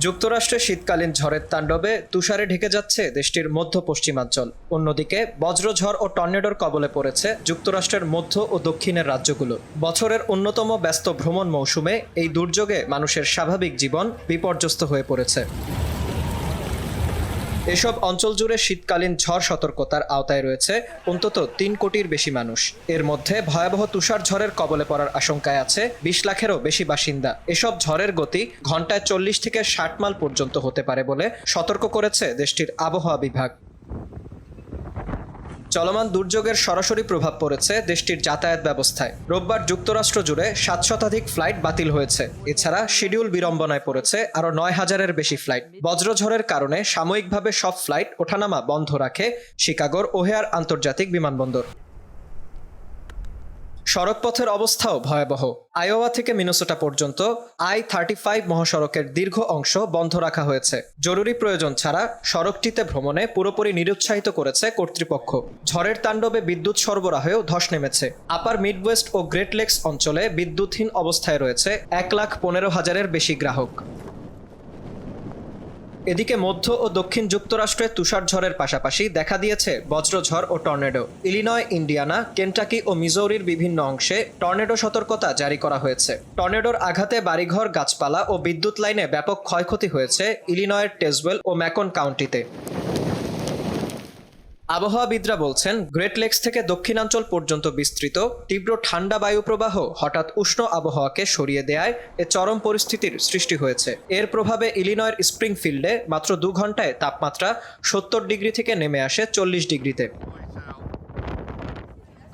যুক্তরাষ্ট্রে শীতকালীন ঝড়ের তাণ্ডবে তুষারে ঢেকে যাচ্ছে দেশটির মধ্য পশ্চিমাঞ্চল। অন্যদিকে বজ্রঝড় ও টর্নেডোর কবলে পড়েছে যুক্তরাষ্ট্রের মধ্য ও দক্ষিণের রাজ্যগুলো। বছরের অন্যতম ব্যস্ত ভ্রমণ মৌসুমে এই দুর্যোগে মানুষের স্বাভাবিক জীবন বিপর্যস্ত হয়ে পড়েছে। এসব অঞ্চল জুড়ে শীতকালীন ঝড় সতর্কতার আওতায় রয়েছে অন্তত ৩ কোটির বেশি মানুষ। এর মধ্যে ভয়াবহ তুষার ঝড়ের কবলে পড়ার আশঙ্কায় আছে ২০ লাখেরও বেশি বাসিন্দা। এসব ঝড়ের গতি ঘন্টায় ৪০ থেকে ৬০ মাইল পর্যন্ত হতে পারে বলে সতর্ক করেছে দেশটির আবহাওয়া বিভাগ। চলমান দুর্যোগের সরাসরি প্রভাব পড়েছে দেশটির যাতায়াত ব্যবস্থায়। রোববার যুক্তরাষ্ট্র জুড়ে ৭০০ ফ্লাইট বাতিল হয়েছে। এছাড়া শিডিউল বিড়ম্বনায় পড়েছে আরও ৯,০০০-এর বেশি ফ্লাইট। বজ্রঝড়ের কারণে সাময়িকভাবে সব ফ্লাইট ওঠানামা বন্ধ রাখে শিকাগোর ওহেয়ার আন্তর্জাতিক বিমানবন্দর। সড়কপথের অবস্থাও ভয়াবহ। আইওয়া থেকে মিনেসোটা পর্যন্ত I-35 মহাসড়কের দীর্ঘ অংশ বন্ধ রাখা হয়েছে। জরুরি প্রয়োজন ছাড়া সড়কটিতে ভ্রমণে পুরোপুরি নিরুৎসাহিত করেছে কর্তৃপক্ষ। ঝড়ের তাণ্ডবে বিদ্যুৎ সরবরাহেও ধস নেমেছে। আপার মিডওয়েস্ট ও গ্রেট লেকস অঞ্চলে বিদ্যুৎহীন অবস্থায় রয়েছে ১,১৫,০০০-এর বেশি গ্রাহক। এদিকে মধ্য ও দক্ষিণ যুক্তরাষ্ট্রে তুষারঝড়ের পাশাপাশি দেখা দিয়েছে বজ্রঝড় ও টর্নেডো। ইলিনয়, ইন্ডিয়ানা, কেন্টাকি ও মিজৌরির বিভিন্ন অংশে টর্নেডো সতর্কতা জারি করা হয়েছে। টর্নেডোর আঘাতে বাড়িঘর, গাছপালা ও বিদ্যুৎ লাইনে ব্যাপক ক্ষয়ক্ষতি হয়েছে ইলিনয়ের টেজওয়েল ও ম্যাকন কাউন্টিতে। আবহাওয়াবিদরা বলছেন, গ্রেট লেকস থেকে দক্ষিণাঞ্চল পর্যন্ত বিস্তৃত তীব্র ঠান্ডা বায়ুপ্রবাহ হঠাৎ উষ্ণ আবহাওয়াকে সরিয়ে দেয়ায় এ চরম পরিস্থিতির সৃষ্টি হয়েছে। এর প্রভাবে ইলিনয়ের স্প্রিংফিল্ডে মাত্র ২ ঘন্টায় তাপমাত্রা ৭০ ডিগ্রি থেকে নেমে আসে ৪০ ডিগ্রিতে।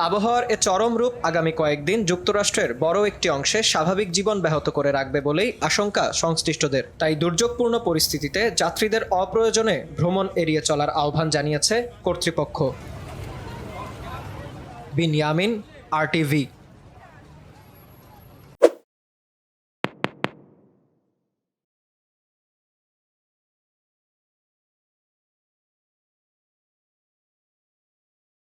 আবহাওয়ার এ চরম রূপ আগামী কয়েকদিন যুক্তরাষ্ট্রের বড় একটি অংশে স্বাভাবিক জীবন ব্যাহত করে রাখবে বলেই আশঙ্কা সংশ্লিষ্টদের। তাই দুর্যোগপূর্ণ পরিস্থিতিতে যাত্রীদের অপ্রয়োজনে ভ্রমণ এড়িয়ে চলার আহ্বান জানিয়েছে কর্তৃপক্ষ। বিন ইয়ামিন, RTV।